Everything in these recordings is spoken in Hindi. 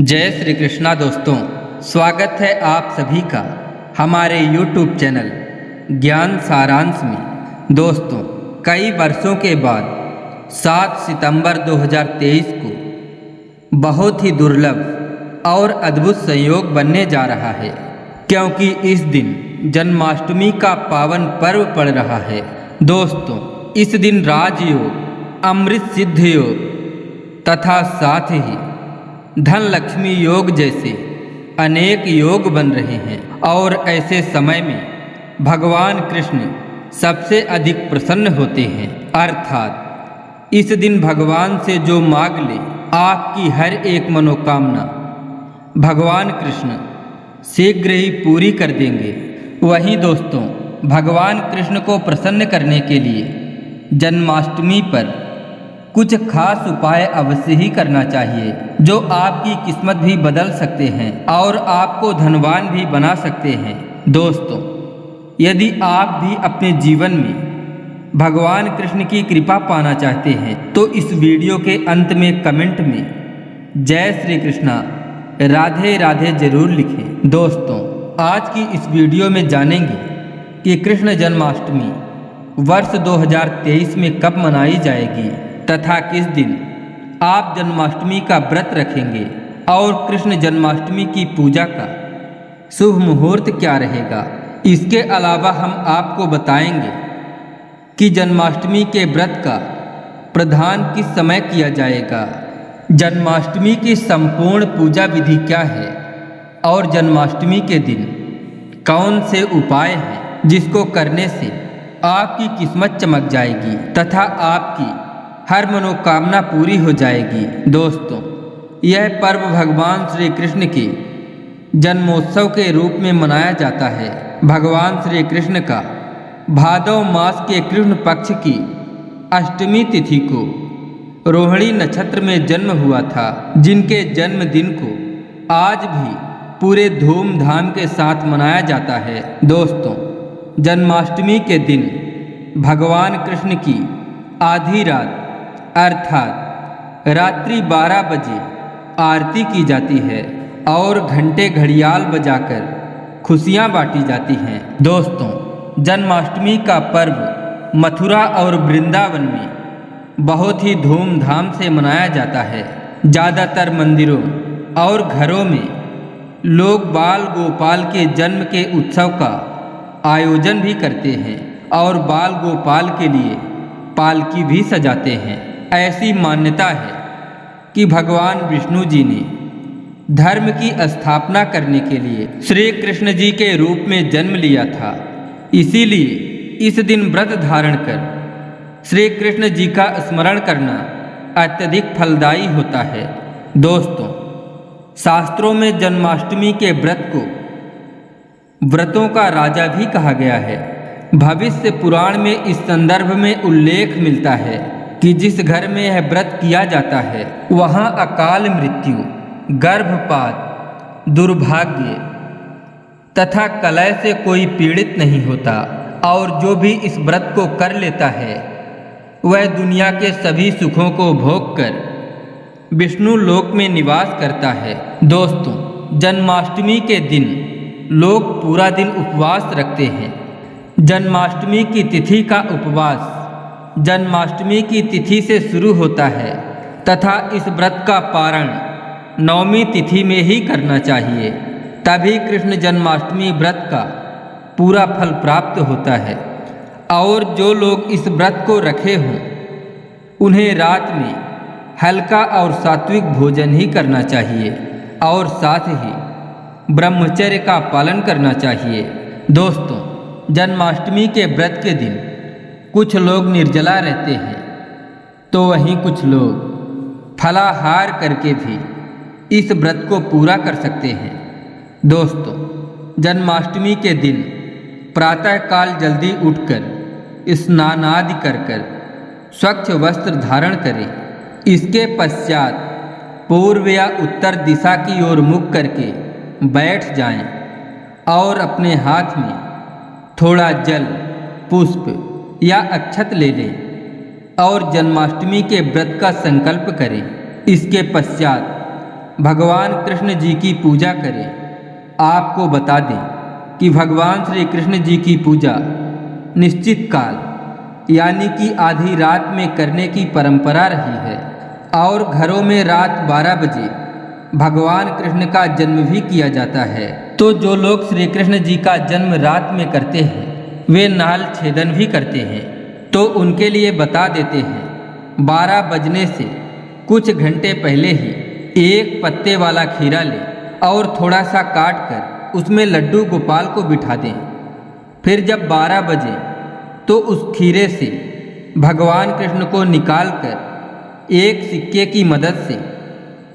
जय श्री कृष्णा दोस्तों, स्वागत है आप सभी का हमारे YouTube चैनल ज्ञान सारांश में। दोस्तों, कई वर्षों के बाद 7 सितंबर 2023 को बहुत ही दुर्लभ और अद्भुत संयोग बनने जा रहा है, क्योंकि इस दिन जन्माष्टमी का पावन पर्व पड़ रहा है। दोस्तों, इस दिन राजयोग, अमृत सिद्ध योग तथा साथ ही धन लक्ष्मी योग जैसे अनेक योग बन रहे हैं और ऐसे समय में भगवान कृष्ण सबसे अधिक प्रसन्न होते हैं। अर्थात इस दिन भगवान से जो मांग ले, आपकी हर एक मनोकामना भगवान कृष्ण शीघ्र ही पूरी कर देंगे। वहीं दोस्तों, भगवान कृष्ण को प्रसन्न करने के लिए जन्माष्टमी पर कुछ खास उपाय अवश्य ही करना चाहिए, जो आपकी किस्मत भी बदल सकते हैं और आपको धनवान भी बना सकते हैं। दोस्तों, यदि आप भी अपने जीवन में भगवान कृष्ण की कृपा पाना चाहते हैं तो इस वीडियो के अंत में कमेंट में जय श्री कृष्णा राधे राधे जरूर लिखें। दोस्तों, आज की इस वीडियो में जानेंगे कि कृष्ण जन्माष्टमी वर्ष 2023 में कब मनाई जाएगी तथा किस दिन आप जन्माष्टमी का व्रत रखेंगे और कृष्ण जन्माष्टमी की पूजा का शुभ मुहूर्त क्या रहेगा। इसके अलावा हम आपको बताएंगे कि जन्माष्टमी के व्रत का प्रदान किस समय किया जाएगा, जन्माष्टमी की संपूर्ण पूजा विधि क्या है और जन्माष्टमी के दिन कौन से उपाय हैं जिसको करने से आपकी किस्मत चमक जाएगी तथा आपकी हर मनोकामना पूरी हो जाएगी। दोस्तों, यह पर्व भगवान श्री कृष्ण के जन्मोत्सव के रूप में मनाया जाता है। भगवान श्री कृष्ण का भादव मास के कृष्ण पक्ष की अष्टमी तिथि को रोहिणी नक्षत्र में जन्म हुआ था, जिनके जन्मदिन को आज भी पूरे धूमधाम के साथ मनाया जाता है। दोस्तों, जन्माष्टमी के दिन भगवान कृष्ण की आधी रात अर्थात रात्रि 12 बजे आरती की जाती है और घंटे घड़ियाल बजाकर खुशियां बांटी जाती हैं। दोस्तों, जन्माष्टमी का पर्व मथुरा और वृंदावन में बहुत ही धूमधाम से मनाया जाता है। ज़्यादातर मंदिरों और घरों में लोग बाल गोपाल के जन्म के उत्सव का आयोजन भी करते हैं और बाल गोपाल के लिए पालकी भी सजाते हैं। ऐसी मान्यता है कि भगवान विष्णु जी ने धर्म की स्थापना करने के लिए श्री कृष्ण जी के रूप में जन्म लिया था, इसीलिए इस दिन व्रत धारण कर श्री कृष्ण जी का स्मरण करना अत्यधिक फलदायी होता है। दोस्तों, शास्त्रों में जन्माष्टमी के व्रत को व्रतों का राजा भी कहा गया है। भविष्य पुराण में इस संदर्भ में उल्लेख मिलता है कि जिस घर में यह व्रत किया जाता है वहाँ अकाल मृत्यु, गर्भपात, दुर्भाग्य तथा कलह से कोई पीड़ित नहीं होता और जो भी इस व्रत को कर लेता है वह दुनिया के सभी सुखों को भोग कर विष्णु लोक में निवास करता है। दोस्तों, जन्माष्टमी के दिन लोग पूरा दिन उपवास रखते हैं। जन्माष्टमी की तिथि का उपवास जन्माष्टमी की तिथि से शुरू होता है तथा इस व्रत का पारण नवमी तिथि में ही करना चाहिए, तभी कृष्ण जन्माष्टमी व्रत का पूरा फल प्राप्त होता है। और जो लोग इस व्रत को रखे हों उन्हें रात में हल्का और सात्विक भोजन ही करना चाहिए और साथ ही ब्रह्मचर्य का पालन करना चाहिए। दोस्तों, जन्माष्टमी के व्रत के दिन कुछ लोग निर्जला रहते हैं तो वहीं कुछ लोग फलाहार करके भी इस व्रत को पूरा कर सकते हैं। दोस्तों, जन्माष्टमी के दिन प्रातःकाल जल्दी उठकर स्नान आदि कर स्वच्छ वस्त्र धारण करें। इसके पश्चात पूर्व या उत्तर दिशा की ओर मुख करके बैठ जाएं और अपने हाथ में थोड़ा जल, पुष्प या अक्षत ले लें और जन्माष्टमी के व्रत का संकल्प करें। इसके पश्चात भगवान कृष्ण जी की पूजा करें। आपको बता दें कि भगवान श्री कृष्ण जी की पूजा निश्चित काल यानी कि आधी रात में करने की परंपरा रही है और घरों में रात 12 बजे भगवान कृष्ण का जन्म भी किया जाता है। तो जो लोग श्री कृष्ण जी का जन्म रात में करते हैं वे नाल छेदन भी करते हैं। तो उनके लिए बता देते हैं 12 बजने से कुछ घंटे पहले ही एक पत्ते वाला खीरा लें और थोड़ा सा काट कर उसमें लड्डू गोपाल को बिठा दें। फिर जब 12 बजे तो उस खीरे से भगवान कृष्ण को निकाल कर एक सिक्के की मदद से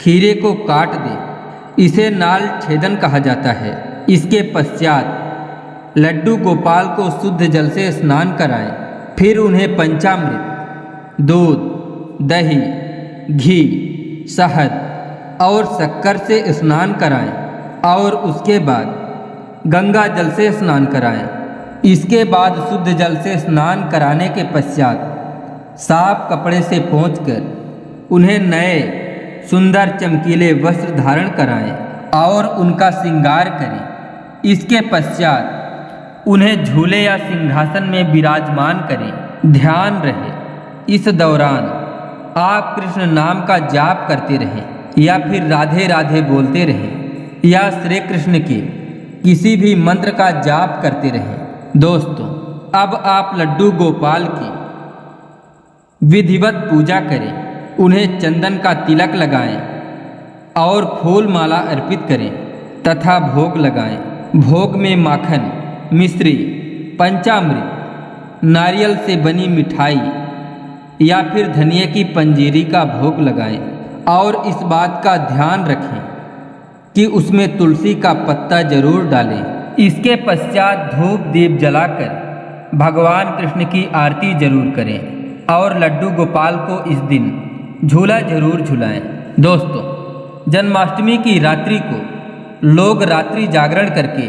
खीरे को काट दें। इसे नाल छेदन कहा जाता है। इसके पश्चात लड्डू गोपाल को शुद्ध जल से स्नान कराएं। फिर उन्हें पंचामृत, दूध, दही, घी, शहद और शक्कर से स्नान कराएं और उसके बाद गंगा जल से स्नान कराएं। इसके बाद शुद्ध जल से स्नान कराने के पश्चात साफ कपड़े से पोंछकर उन्हें नए सुंदर चमकीले वस्त्र धारण कराएं और उनका श्रृंगार करें। इसके पश्चात उन्हें झूले या सिंहासन में विराजमान करें। ध्यान रहे इस दौरान आप कृष्ण नाम का जाप करते रहें या फिर राधे राधे बोलते रहें या श्री कृष्ण के किसी भी मंत्र का जाप करते रहें। दोस्तों, अब आप लड्डू गोपाल की विधिवत पूजा करें, उन्हें चंदन का तिलक लगाएं और फूल माला अर्पित करें तथा भोग लगाएं। भोग में माखन, मिश्री, पंचामृत, नारियल से बनी मिठाई या फिर धनिये की पंजीरी का भोग लगाएं और इस बात का ध्यान रखें कि उसमें तुलसी का पत्ता जरूर डालें। इसके पश्चात धूप दीप जलाकर भगवान कृष्ण की आरती जरूर करें और लड्डू गोपाल को इस दिन झूला जरूर झुलाएं। दोस्तों, जन्माष्टमी की रात्रि को लोग रात्रि जागरण करके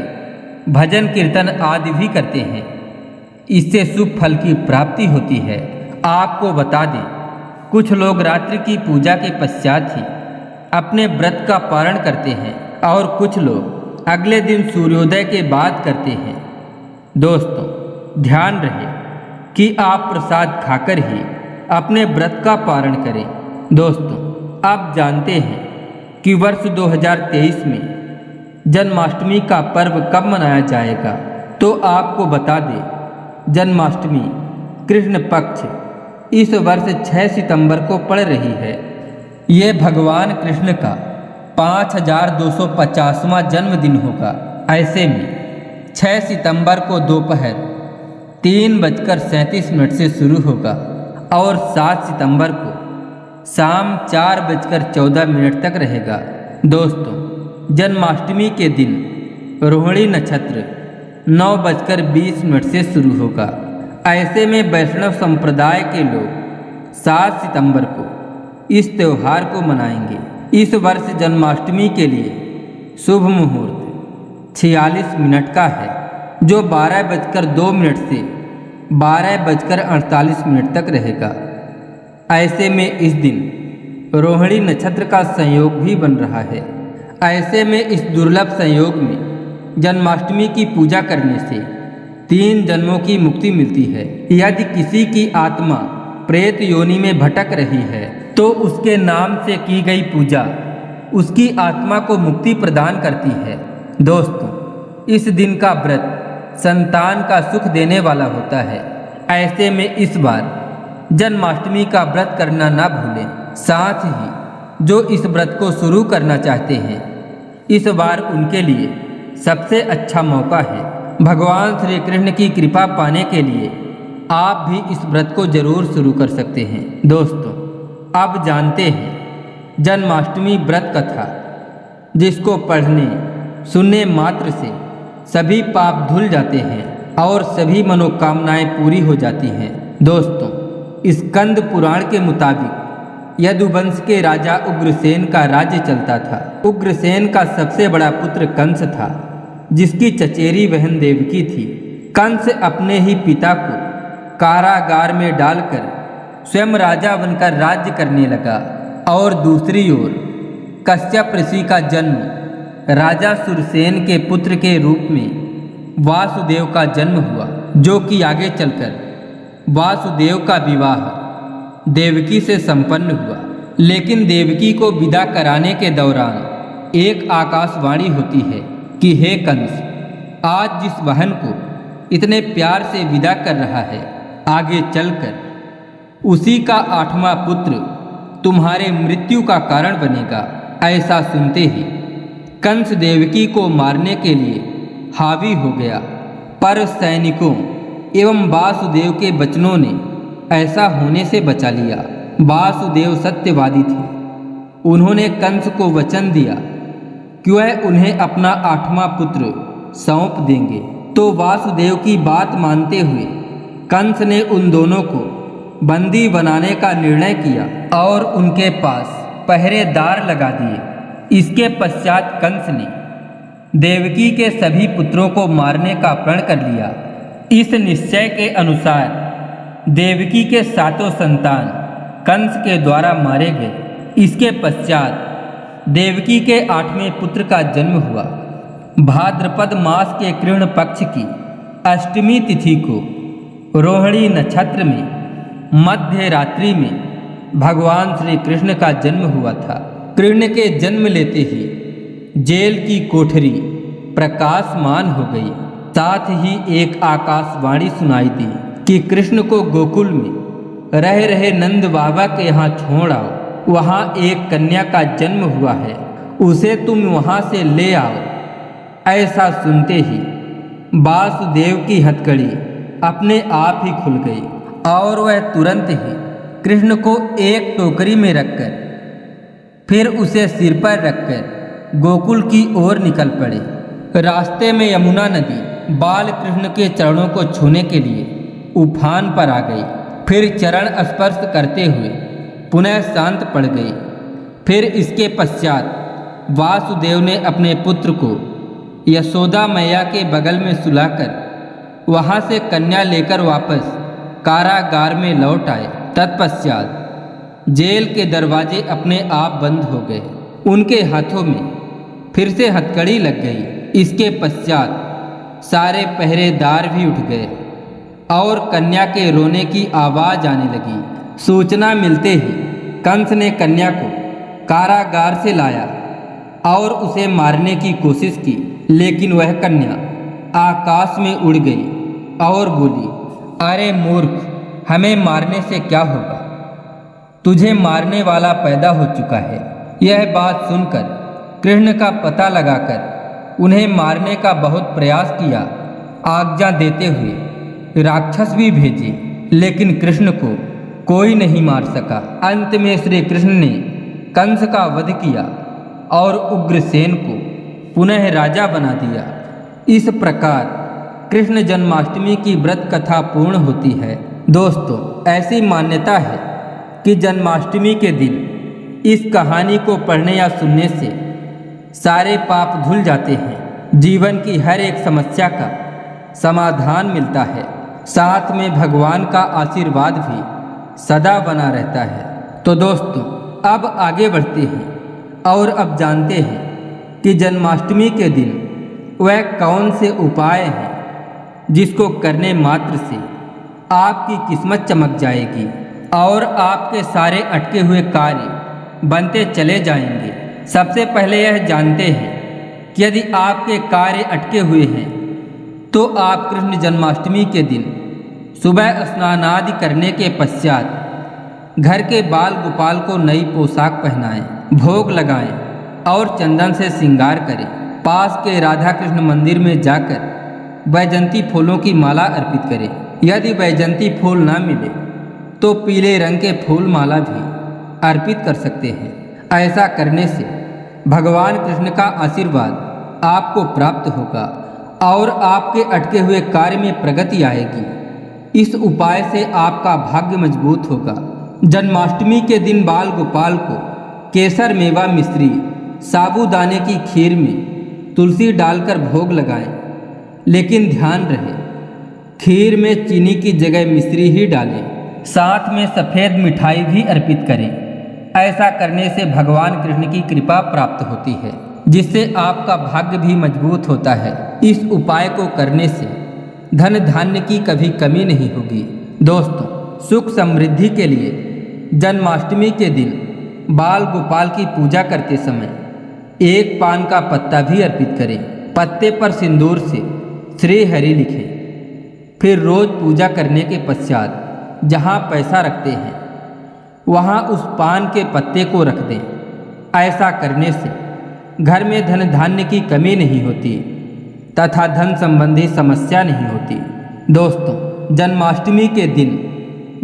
भजन कीर्तन आदि भी करते हैं। इससे शुभ फल की प्राप्ति होती है। आपको बता दें, कुछ लोग रात्रि की पूजा के पश्चात ही अपने व्रत का पारण करते हैं और कुछ लोग अगले दिन सूर्योदय के बाद करते हैं। दोस्तों, ध्यान रहे कि आप प्रसाद खाकर ही अपने व्रत का पारण करें। दोस्तों, आप जानते हैं कि वर्ष 2023 में जन्माष्टमी का पर्व कब मनाया जाएगा? तो आपको बता दें, जन्माष्टमी कृष्ण पक्ष इस वर्ष 6 सितंबर को पड़ रही है। ये भगवान कृष्ण का 5250वां जन्मदिन होगा। ऐसे में 6 सितंबर को दोपहर 3:37 से शुरू होगा और 7 सितंबर को शाम 4:14 तक रहेगा। दोस्तों, जन्माष्टमी के दिन रोहिणी नक्षत्र 9:20 से शुरू होगा। ऐसे में वैष्णव संप्रदाय के लोग 7 सितंबर को इस त्यौहार को मनाएंगे। इस वर्ष जन्माष्टमी के लिए शुभ मुहूर्त 46 मिनट का है, जो 12:02 से 12:48 तक रहेगा। ऐसे में इस दिन रोहिणी नक्षत्र का संयोग भी बन रहा है। ऐसे में इस दुर्लभ संयोग में जन्माष्टमी की पूजा करने से 3 जन्मों की मुक्ति मिलती है। यदि किसी की आत्मा प्रेत योनि में भटक रही है तो उसके नाम से की गई पूजा उसकी आत्मा को मुक्ति प्रदान करती है। दोस्तों, इस दिन का व्रत संतान का सुख देने वाला होता है। ऐसे में इस बार जन्माष्टमी का व्रत करना ना भूलें। साथ ही जो इस व्रत को शुरू करना चाहते हैं, इस बार उनके लिए सबसे अच्छा मौका है। भगवान श्री कृष्ण की कृपा पाने के लिए आप भी इस व्रत को जरूर शुरू कर सकते हैं। दोस्तों, आप जानते हैं जन्माष्टमी व्रत कथा, जिसको पढ़ने सुनने मात्र से सभी पाप धुल जाते हैं और सभी मनोकामनाएं पूरी हो जाती हैं। दोस्तों, स्कंद पुराण के मुताबिक यदुवंश के राजा उग्रसेन का राज्य चलता था। उग्रसेन का सबसे बड़ा पुत्र कंस था, जिसकी चचेरी बहन देवकी थी। कंस अपने ही पिता को कारागार में डालकर स्वयं राजा बनकर राज्य करने लगा और दूसरी ओर कश्यप ऋषि का जन्म राजा सुरसेन के पुत्र के रूप में वासुदेव का जन्म हुआ, जो कि आगे चलकर वासुदेव का विवाह देवकी से संपन्न हुआ। लेकिन देवकी को विदा कराने के दौरान एक आकाशवाणी होती है कि हे कंस, आज जिस बहन को इतने प्यार से विदा कर रहा है, आगे चलकर उसी का 8वां पुत्र तुम्हारे मृत्यु का कारण बनेगा। ऐसा सुनते ही कंस देवकी को मारने के लिए हावी हो गया, पर सैनिकों एवं वासुदेव के वचनों ने ऐसा होने से बचा लिया। वासुदेव सत्यवादी थे। उन्होंने कंस को वचन दिया कि वह उन्हें अपना 8वां पुत्र सौंप देंगे। तो वासुदेव की बात मानते हुए कंस ने उन दोनों को बंदी बनाने का निर्णय किया और उनके पास पहरेदार लगा दिए। इसके पश्चात कंस ने देवकी के सभी पुत्रों को मारने का प्रण कर लिया। इस निश्चय के अनुसार देवकी के 7 संतान कंस के द्वारा मारे गए। इसके पश्चात देवकी के 8वें पुत्र का जन्म हुआ। भाद्रपद मास के कृष्ण पक्ष की अष्टमी तिथि को रोहिणी नक्षत्र में मध्य रात्रि में भगवान श्री कृष्ण का जन्म हुआ था। कृष्ण के जन्म लेते ही जेल की कोठरी प्रकाशमान हो गई। साथ ही एक आकाशवाणी सुनाई दी कि कृष्ण को गोकुल में रह रहे नंद बाबा के यहाँ छोड़ आओ। वहाँ एक कन्या का जन्म हुआ है, उसे तुम वहाँ से ले आओ। ऐसा सुनते ही वासुदेव की हथकड़ी अपने आप ही खुल गई और वह तुरंत ही कृष्ण को एक टोकरी में रखकर फिर उसे सिर पर रखकर गोकुल की ओर निकल पड़े। रास्ते में यमुना नदी बाल कृष्ण के चरणों को छूने के लिए उफान पर आ गई, फिर चरण स्पर्श करते हुए पुनः शांत पड़ गई। फिर इसके पश्चात वासुदेव ने अपने पुत्र को यशोदा मैया के बगल में सुलाकर वहाँ से कन्या लेकर वापस कारागार में लौट आए। तत्पश्चात जेल के दरवाजे अपने आप बंद हो गए। उनके हाथों में फिर से हथकड़ी लग गई। इसके पश्चात सारे पहरेदार भी उठ गए और कन्या के रोने की आवाज़ आने लगी। सूचना मिलते ही कंस ने कन्या को कारागार से लाया और उसे मारने की कोशिश की, लेकिन वह कन्या आकाश में उड़ गई और बोली, अरे मूर्ख, हमें मारने से क्या होगा? तुझे मारने वाला पैदा हो चुका है। यह बात सुनकर कृष्ण का पता लगाकर उन्हें मारने का बहुत प्रयास किया। आज्ञा देते हुए राक्षस भी भेजे, लेकिन कृष्ण को कोई नहीं मार सका। अंत में श्री कृष्ण ने कंस का वध किया और उग्रसेन को पुनः राजा बना दिया। इस प्रकार कृष्ण जन्माष्टमी की व्रत कथा पूर्ण होती है। दोस्तों, ऐसी मान्यता है कि जन्माष्टमी के दिन इस कहानी को पढ़ने या सुनने से सारे पाप धुल जाते हैं, जीवन की हर एक समस्या का समाधान मिलता है, साथ में भगवान का आशीर्वाद भी सदा बना रहता है। तो दोस्तों, अब आगे बढ़ते हैं और अब जानते हैं कि जन्माष्टमी के दिन वह कौन से उपाय हैं जिसको करने मात्र से आपकी किस्मत चमक जाएगी और आपके सारे अटके हुए कार्य बनते चले जाएंगे। सबसे पहले यह जानते हैं कि यदि आपके कार्य अटके हुए हैं तो आप कृष्ण जन्माष्टमी के दिन सुबह स्नान आदि करने के पश्चात घर के बाल गोपाल को नई पोशाक पहनाएं, भोग लगाएं और चंदन से श्रृंगार करें। पास के राधा कृष्ण मंदिर में जाकर वैजंती फूलों की माला अर्पित करें। यदि वैजंती फूल ना मिले तो पीले रंग के फूल माला भी अर्पित कर सकते हैं। ऐसा करने से भगवान कृष्ण का आशीर्वाद आपको प्राप्त होगा और आपके अटके हुए कार्य में प्रगति आएगी। इस उपाय से आपका भाग्य मजबूत होगा। जन्माष्टमी के दिन बाल गोपाल को केसर, मेवा, मिश्री, साबूदाने की खीर में तुलसी डालकर भोग लगाएं, लेकिन ध्यान रहे खीर में चीनी की जगह मिश्री ही डालें। साथ में सफ़ेद मिठाई भी अर्पित करें। ऐसा करने से भगवान कृष्ण की कृपा प्राप्त होती है, जिससे आपका भाग्य भी मजबूत होता है। इस उपाय को करने से धन धान्य की कभी कमी नहीं होगी। दोस्तों, सुख समृद्धि के लिए जन्माष्टमी के दिन बाल गोपाल की पूजा करते समय एक पान का पत्ता भी अर्पित करें। पत्ते पर सिंदूर से श्री हरि लिखें। फिर रोज पूजा करने के पश्चात जहाँ पैसा रखते हैं वहाँ उस पान के पत्ते को रख दें। ऐसा करने से घर में धन धान्य की कमी नहीं होती तथा धन संबंधी समस्या नहीं होती। दोस्तों, जन्माष्टमी के दिन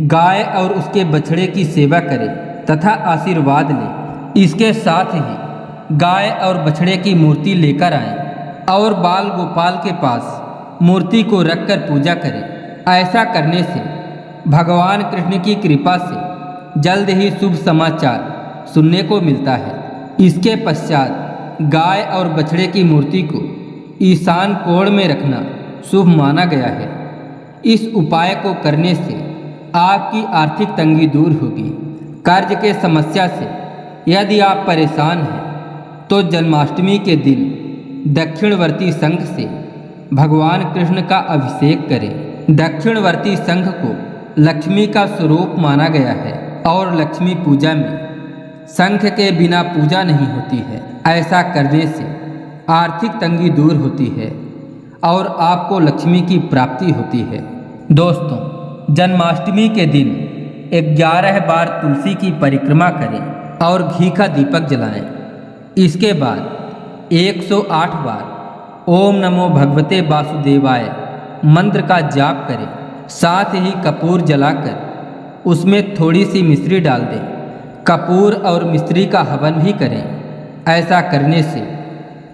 गाय और उसके बछड़े की सेवा करें तथा आशीर्वाद लें। इसके साथ ही गाय और बछड़े की मूर्ति लेकर आएं और बाल गोपाल के पास मूर्ति को रखकर पूजा करें। ऐसा करने से भगवान कृष्ण की कृपा से जल्द ही शुभ समाचार सुनने को मिलता है। इसके पश्चात गाय और बछड़े की मूर्ति को ईशान कोण में रखना शुभ माना गया है। इस उपाय को करने से आपकी आर्थिक तंगी दूर होगी। कर्ज के समस्या से यदि आप परेशान हैं तो जन्माष्टमी के दिन दक्षिणवर्ती शंख से भगवान कृष्ण का अभिषेक करें। दक्षिणवर्ती शंख को लक्ष्मी का स्वरूप माना गया है और लक्ष्मी पूजा में शंख के बिना पूजा नहीं होती है। ऐसा करने से आर्थिक तंगी दूर होती है और आपको लक्ष्मी की प्राप्ति होती है। दोस्तों, जन्माष्टमी के दिन 11 बार तुलसी की परिक्रमा करें और घी का दीपक जलाएं। इसके बाद 108 बार ओम नमो भगवते वासुदेवाय मंत्र का जाप करें। साथ ही कपूर जलाकर उसमें थोड़ी सी मिश्री डाल दें। कपूर और मिश्री का हवन भी करें। ऐसा करने से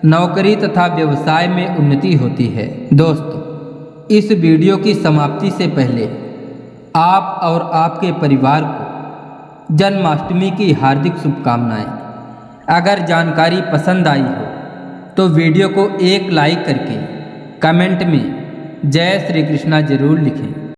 नौकरी तथा व्यवसाय में उन्नति होती है। दोस्तों, इस वीडियो की समाप्ति से पहले आप और आपके परिवार को जन्माष्टमी की हार्दिक शुभकामनाएं। अगर जानकारी पसंद आई हो तो वीडियो को एक लाइक करके कमेंट में जय श्री कृष्णा जरूर लिखें।